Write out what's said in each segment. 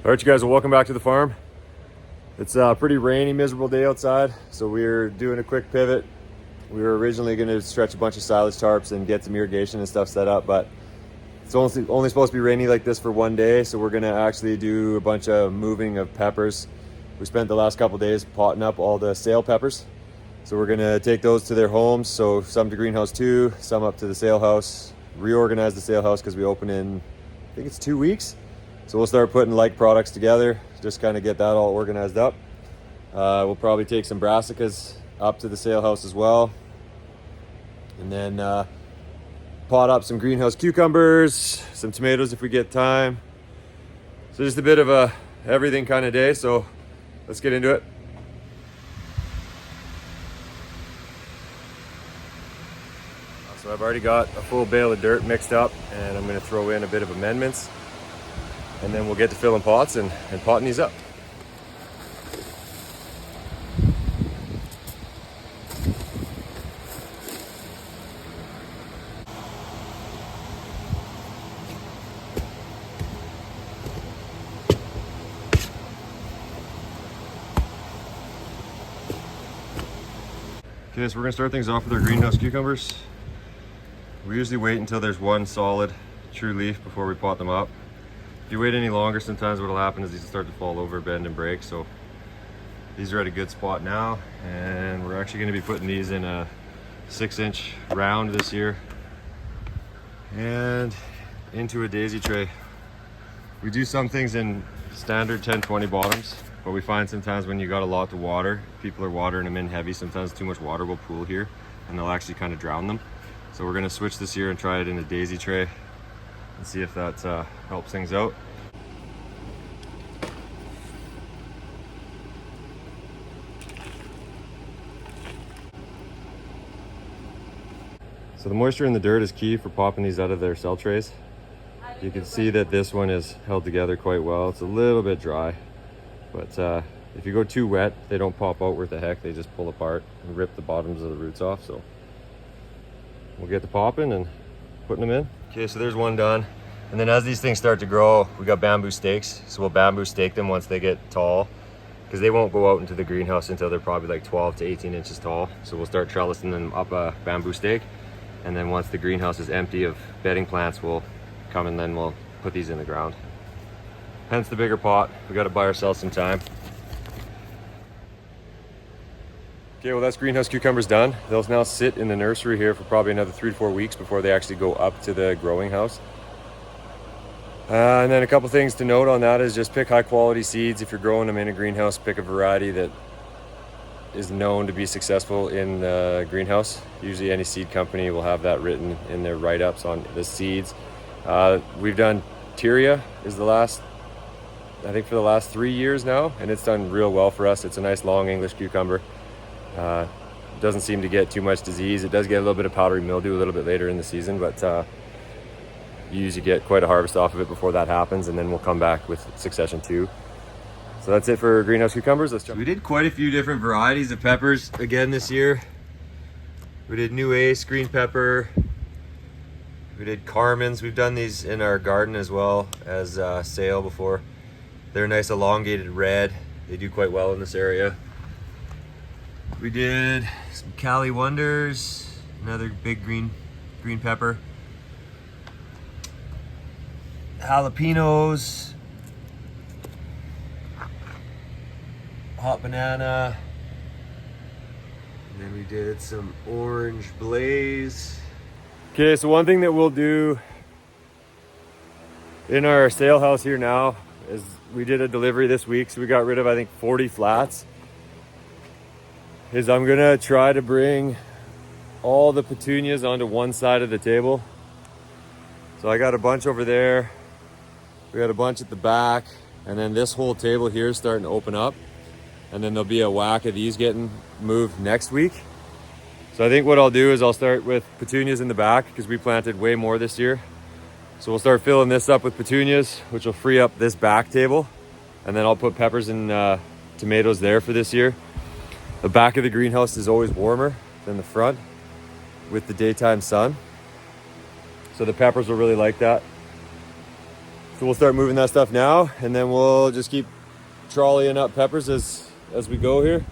All right, you guys, well, welcome back to the farm. It's a pretty rainy, miserable day outside, so we're doing a quick pivot. We were originally going to stretch a bunch of silage tarps and get some irrigation and stuff set up, but it's only supposed to be rainy like this for one day, so we're going to actually do a bunch of moving of peppers. We spent the last couple days potting up all the sale peppers, so we're going to take those to their homes, so some to greenhouse 2, some up to the sale house, reorganize the sale house because we open in, I think it's 2 weeks. So we'll start putting like products together, just kind of get that all organized up. We'll probably take some brassicas up to the sale house as well. And then pot up some greenhouse cucumbers, some tomatoes if we get time. So just a bit of a everything kind of day, so let's get into it. So I've already got a full bale of dirt mixed up, and I'm going to throw in a bit of amendments. And then we'll get to filling pots and potting these up. Okay, so we're gonna start things off with our greenhouse cucumbers. We usually wait until there's one solid true leaf before we pot them up. If you wait any longer, sometimes what'll happen is these will start to fall over, bend and break. So these are at a good spot now, and we're actually going to be putting these in a 6-inch round this year and into a daisy tray. We do some things in standard 10-20 bottoms, but we find sometimes when you got a lot to water, people are watering them in heavy, sometimes too much water will pool here and they'll actually kind of drown them. So we're going to switch this year and try it in a daisy tray and see if that helps things out. So the moisture in the dirt is key for popping these out of their cell trays. You can see that this one is held together quite well. It's a little bit dry, but if you go too wet, they don't pop out worth the heck. They just pull apart and rip the bottoms of the roots off. So we'll get to popping and putting them in. Okay, so there's one done. And then as these things start to grow, we got bamboo stakes. So we'll bamboo stake them once they get tall, because they won't go out into the greenhouse until they're probably like 12 to 18 inches tall. So we'll start trellising them up a bamboo stake. And then once the greenhouse is empty of bedding plants, we'll come and then we'll put these in the ground. Hence the bigger pot. We got to buy ourselves some time. Okay, well that's greenhouse cucumbers done. They'll now sit in the nursery here for probably another 3 to 4 weeks before they actually go up to the growing house. And then a couple things to note on that is just pick high quality seeds. If you're growing them in a greenhouse, pick a variety that is known to be successful in the greenhouse. Usually any seed company will have that written in their write-ups on the seeds. We've done Tyria is the last, I think for the last 3 years now, and it's done real well for us. It's a nice long English cucumber. Doesn't seem to get too much disease. It does get a little bit of powdery mildew a little bit later in the season, but you usually get quite a harvest off of it before that happens, and then we'll come back with Succession 2. So that's it for greenhouse cucumbers. We did quite a few different varieties of peppers again this year. We did New Ace, green pepper. We did Carmen's. We've done these in our garden as well as sale before. They're nice elongated red. They do quite well in this area. We did some Cali Wonders, another big green pepper. Jalapenos, hot banana, and then we did some orange blaze. Okay, so one thing that we'll do in our sale house here now is we did a delivery this week, so we got rid of I think 40 flats. Is I'm gonna try to bring all the petunias onto one side of the table. So I got a bunch over there. We got a bunch at the back, and then this whole table here is starting to open up, and then there'll be a whack of these getting moved next week. So I think what I'll do is I'll start with petunias in the back because we planted way more this year. So we'll start filling this up with petunias, which will free up this back table, and then I'll put peppers and tomatoes there for this year. The back of the greenhouse is always warmer than the front with the daytime sun. So the peppers will really like that. So we'll start moving that stuff now, and then we'll just keep trolleying up peppers as we go here.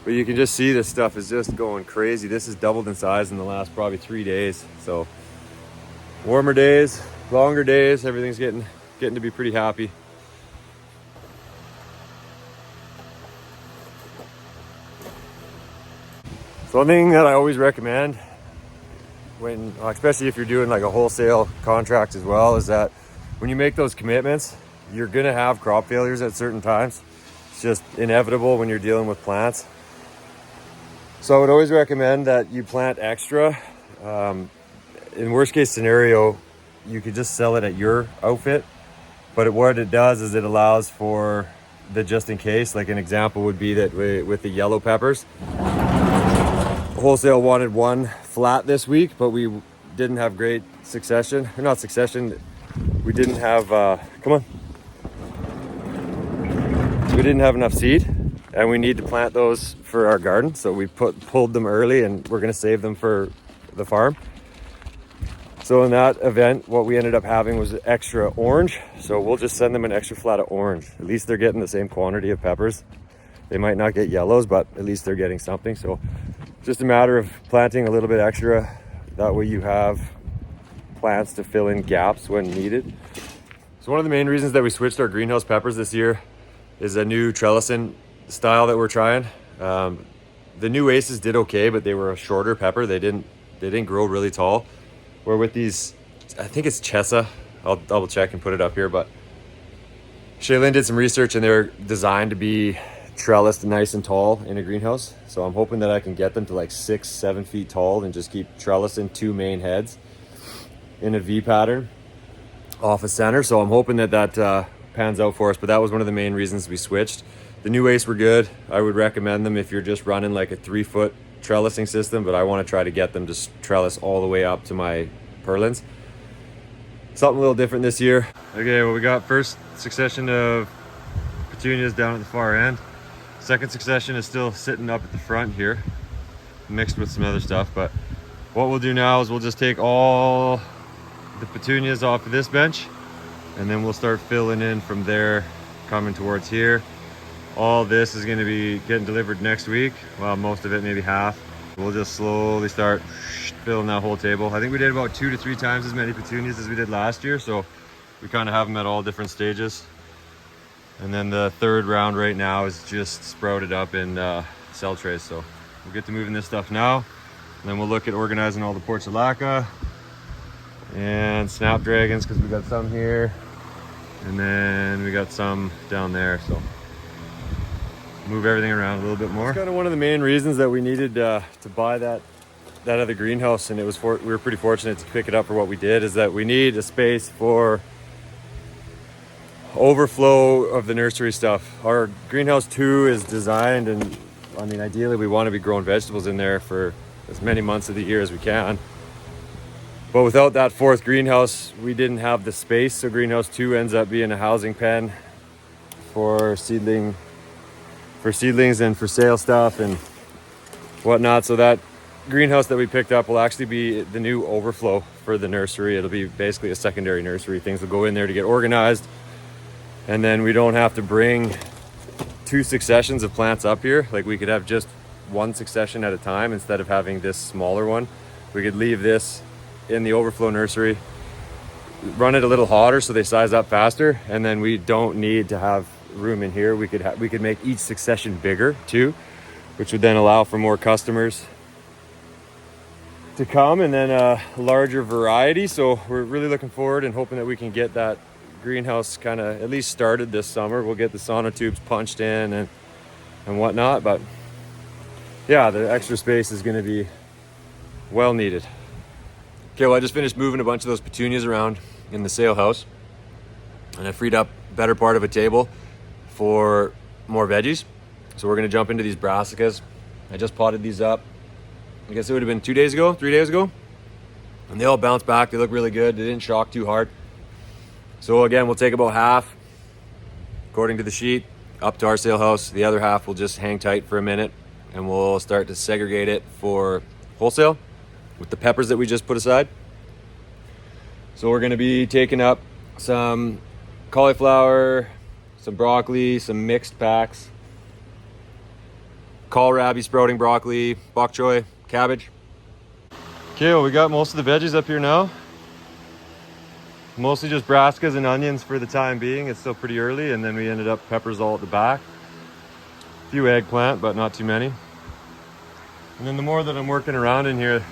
But you can just see this stuff is just going crazy. This has doubled in size in the last probably 3 days. So warmer days, longer days, everything's getting to be pretty happy. So one thing that I always recommend when, especially if you're doing like a wholesale contract as well, is that when you make those commitments, you're gonna have crop failures at certain times. It's just inevitable when you're dealing with plants. So I would always recommend that you plant extra. In worst case scenario, you could just sell it at your outfit, but what it does is it allows for the just in case. Like an example would be that with the yellow peppers, wholesale wanted one flat this week, but we didn't have great succession, or not succession, we didn't have we didn't have enough seed, and we need to plant those for our garden, so we pulled them early, and we're going to save them for the farm. So in that event, what we ended up having was extra orange, so we'll just send them an extra flat of orange. At least they're getting the same quantity of peppers. They might not get yellows, but at least they're getting something. So just a matter of planting a little bit extra. That way you have plants to fill in gaps when needed. So one of the main reasons that we switched our greenhouse peppers this year is a new trellising style that we're trying. The new Aces did okay, but they were a shorter pepper. They didn't grow really tall. Where with these, I think it's Chessa. I'll double check and put it up here, but Shaylin did some research and they're designed to be trellised nice and tall in a greenhouse. So I'm hoping that I can get them to like 6-7 feet tall and just keep trellising 2 main heads in a V pattern off a center. So I'm hoping that pans out for us, but that was one of the main reasons we switched. The new Ace were good. I would recommend them if you're just running like a 3-foot trellising system, but I want to try to get them to trellis all the way up to my purlins. Something a little different this year. Okay, well, we got first succession of petunias down at the far end. Second succession is still sitting up at the front here, mixed with some other stuff. But what we'll do now is we'll just take all the petunias off of this bench, and then we'll start filling in from there, coming towards here. All this is going to be getting delivered next week. Well, most of it, maybe half. We'll just slowly start filling that whole table. I think we did about 2 to 3 times as many petunias as we did last year, so we kind of have them at all different stages. And then the third round right now is just sprouted up in cell trays. So we'll get to moving this stuff now, and then we'll look at organizing all the portulaca and snapdragons, because we got some here, and then we got some down there. So move everything around a little bit more. It's kind of one of the main reasons that we needed to buy that other greenhouse, and we were pretty fortunate to pick it up for what we did, is that we need a space for overflow of the nursery stuff. Our greenhouse 2 is designed, and I mean, ideally we want to be growing vegetables in there for as many months of the year as we can. But without that 4th greenhouse, we didn't have the space, so greenhouse 2 ends up being a housing pen for seedlings and for sale stuff and whatnot. So that greenhouse that we picked up will actually be the new overflow for the nursery. It'll be basically a secondary nursery. Things will go in there to get organized, and then we don't have to bring 2 successions of plants up here. Like, we could have just 1 succession at a time instead of having this smaller one. We could leave this in the overflow nursery, run it a little hotter so they size up faster, and then we don't need to have room in here. We could make each succession bigger too, which would then allow for more customers to come, and then a larger variety. So we're really looking forward and hoping that we can get that greenhouse kind of at least started this summer. We'll get the sonotubes punched in and whatnot, but yeah, the extra space is going to be well needed. Okay, well, I just finished moving a bunch of those petunias around in the sale house, and I freed up better part of a table for more veggies. So we're going to jump into these brassicas. I just potted these up, I guess it would have been 3 days ago, and they all bounced back. They look really good. They didn't shock too hard. So again, we'll take about half, according to the sheet, up to our sale house. The other half will just hang tight for a minute, and we'll start to segregate it for wholesale with the peppers that we just put aside. So we're going to be taking up some cauliflower, some broccoli, some mixed packs, kohlrabi sprouting broccoli, bok choy, cabbage. Okay, well, we got most of the veggies up here now. Mostly just brassicas and onions for the time being. It's still pretty early, and then we ended up peppers all at the back. A few eggplant, but not too many. And then the more that I'm working around in here,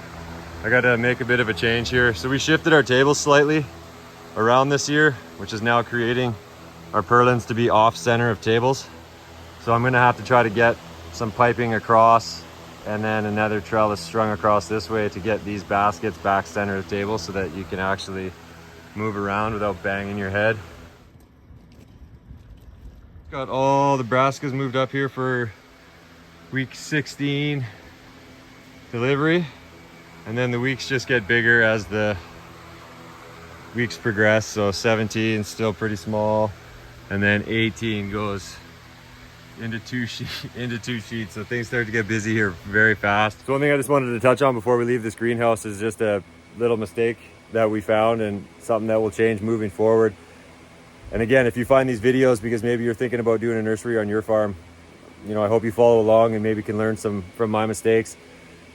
I gotta make a bit of a change here. So we shifted our tables slightly around this year, which is now creating our purlins to be off center of tables. So I'm gonna have to try to get some piping across and then another trellis strung across this way to get these baskets back center of tables so that you can actually move around without banging your head. Got all the brassicas moved up here for week 16 delivery, and then the weeks just get bigger as the weeks progress. So 17 still pretty small, and then 18 goes into two sheets. So things start to get busy here very fast. So one thing I just wanted to touch on before we leave this greenhouse is just a little mistake that we found and something that will change moving forward. And again, if you find these videos because maybe you're thinking about doing a nursery on your farm, you know, I hope you follow along and maybe can learn some from my mistakes,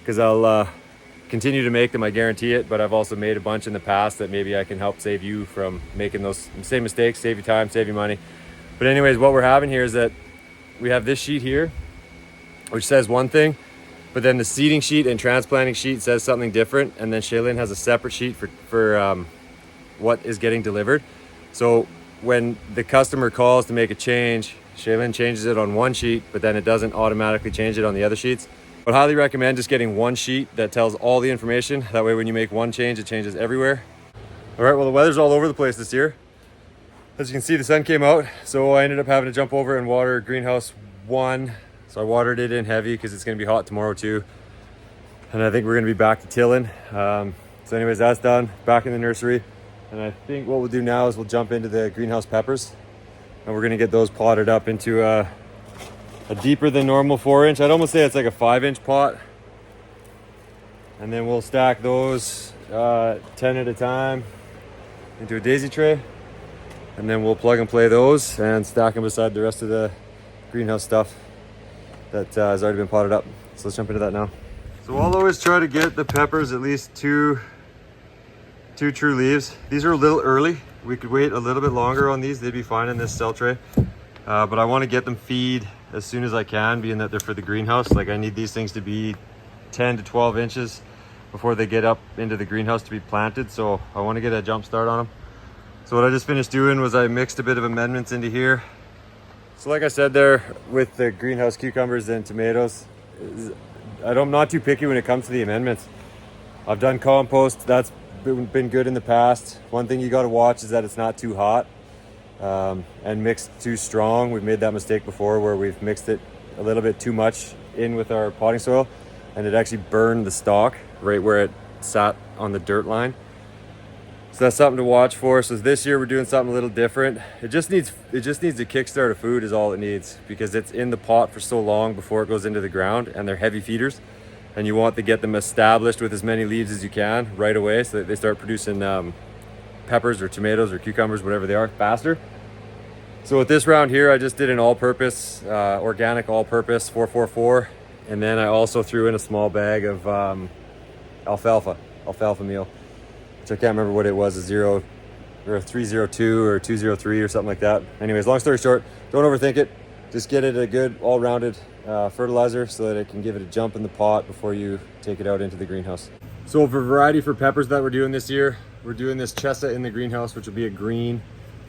because I'll continue to make them, I guarantee it. But I've also made a bunch in the past that maybe I can help save you from making those same mistakes, save you time, save you money. But anyways, what we're having here is that we have this sheet here, which says one thing, but then the seeding sheet and transplanting sheet says something different. And then Shaylin has a separate sheet for what is getting delivered. So when the customer calls to make a change, Shaylin changes it on one sheet, but then it doesn't automatically change it on the other sheets. I would highly recommend just getting one sheet that tells all the information. That way when you make one change, it changes everywhere. All right, well, the weather's all over the place this year. As you can see, the sun came out, so I ended up having to jump over and water greenhouse 1. So I watered it in heavy because it's going to be hot tomorrow too. And I think we're going to be back to tilling. So anyways, that's done. Back in the nursery. And I think what we'll do now is we'll jump into the greenhouse peppers. And we're going to get those potted up into a deeper than normal 4-inch. I'd almost say it's like a 5-inch pot. And then we'll stack those 10 at a time into a daisy tray. And then we'll plug and play those and stack them beside the rest of the greenhouse stuff that has already been potted up. So let's jump into that now. So I'll always try to get the peppers at least two true leaves. These are a little early. We could wait a little bit longer on these. They'd be fine in this cell tray. But I want to get them feed as soon as I can, being that they're for the greenhouse. Like, I need these things to be 10 to 12 inches before they get up into the greenhouse to be planted. So I want to get a jump start on them. So what I just finished doing was I mixed a bit of amendments into here. So like I said there, with the greenhouse cucumbers and tomatoes, I'm not too picky when it comes to the amendments. I've done compost, that's been good in the past. One thing you got to watch is that it's not too hot and mixed too strong. We've made that mistake before where we've mixed it a little bit too much in with our potting soil, and it actually burned the stalk right where it sat on the dirt line. So that's something to watch for. So this year we're doing something a little different. It just needs a kickstart of food is all it needs, because it's in the pot for so long before it goes into the ground, and they're heavy feeders, and you want to get them established with as many leaves as you can right away so that they start producing peppers or tomatoes or cucumbers, whatever they are, faster. So with this round here, I just did an all-purpose, organic all-purpose 444, and then I also threw in a small bag of alfalfa meal, which I can't remember what it was, a 302 or 203 or something like that. Anyways, long story short, don't overthink it. Just get it a good all-rounded fertilizer so that it can give it a jump in the pot before you take it out into the greenhouse. So for variety for peppers that we're doing this year, we're doing this Chessa in the greenhouse, which will be a green,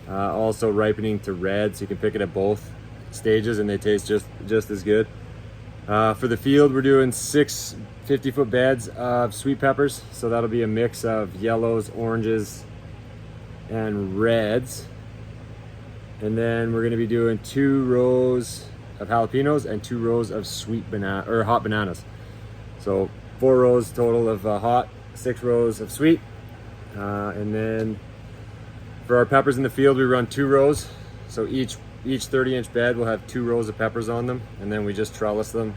also ripening to red, so you can pick it at both stages and they taste just as good. For the field, we're doing 6 50-foot beds of sweet peppers. So that'll be a mix of yellows, oranges, and reds. And then we're gonna be doing 2 rows of jalapenos and 2 rows of hot bananas. So 4 rows total of hot, 6 rows of sweet. And then for our peppers in the field, we run 2 rows. So each 30-inch bed will have 2 rows of peppers on them, and then we just trellis them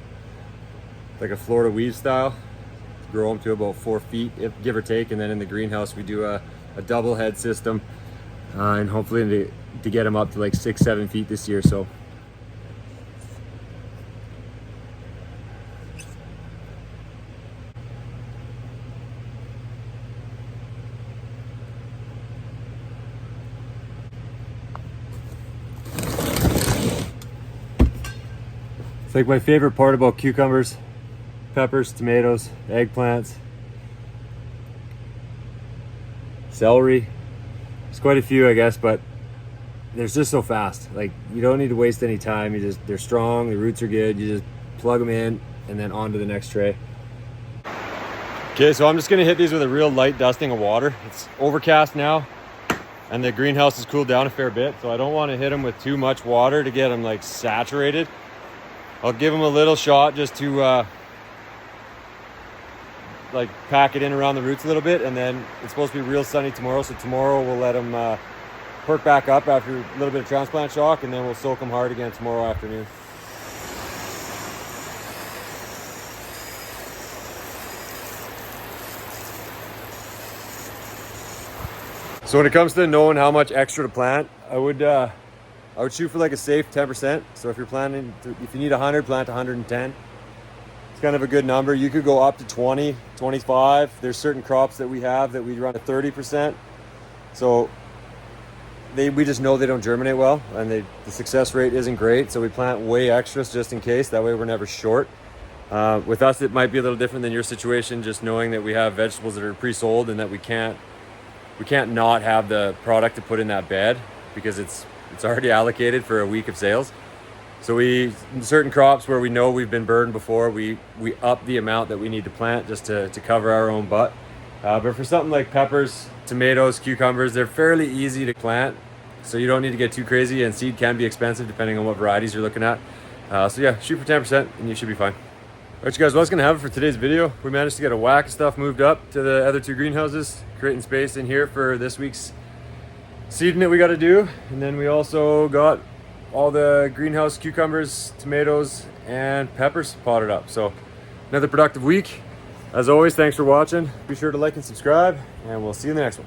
like a Florida weave style, grow them to about 4 feet, give or take. And then in the greenhouse, we do a double head system and hopefully to get them up to like 6-7 feet this year. So it's like my favorite part about cucumbers, peppers, tomatoes, eggplants, celery. There's quite a few, I guess, but they're just so fast. Like, you don't need to waste any time. They're strong, the roots are good. You just plug them in and then on to the next tray. Okay, so I'm just gonna hit these with a real light dusting of water. It's overcast now and the greenhouse has cooled down a fair bit, so I don't want to hit them with too much water to get them like saturated. I'll give them a little shot just to like pack it in around the roots a little bit, and then it's supposed to be real sunny tomorrow, so tomorrow we'll let them perk back up after a little bit of transplant shock, and then we'll soak them hard again tomorrow afternoon. So when it comes to knowing how much extra to plant, I would shoot for like a safe 10%. So if you're planting, if you need 100, plant 110. It's kind of a good number. You could go up to 20, 25. There's certain crops that we have that we run at 30%. So we just know they don't germinate well, and the success rate isn't great. So we plant way extras just in case. That way we're never short. With us, it might be a little different than your situation, just knowing that we have vegetables that are pre-sold and that we can't not have the product to put in that bed because it's already allocated for a week of sales. So in certain crops where we know we've been burned before, we up the amount that we need to plant just to cover our own butt. But for something like peppers, tomatoes, cucumbers, they're fairly easy to plant. So you don't need to get too crazy, and seed can be expensive depending on what varieties you're looking at. So yeah, shoot for 10% and you should be fine. All right, you guys, well, that's gonna have it for today's video. We managed to get a whack of stuff moved up to the other two greenhouses, creating space in here for this week's seeding that we got to do. And then we also got all the greenhouse cucumbers, tomatoes, and peppers potted up. So another productive week. As always, thanks for watching. Be sure to like and subscribe, and we'll see you in the next one.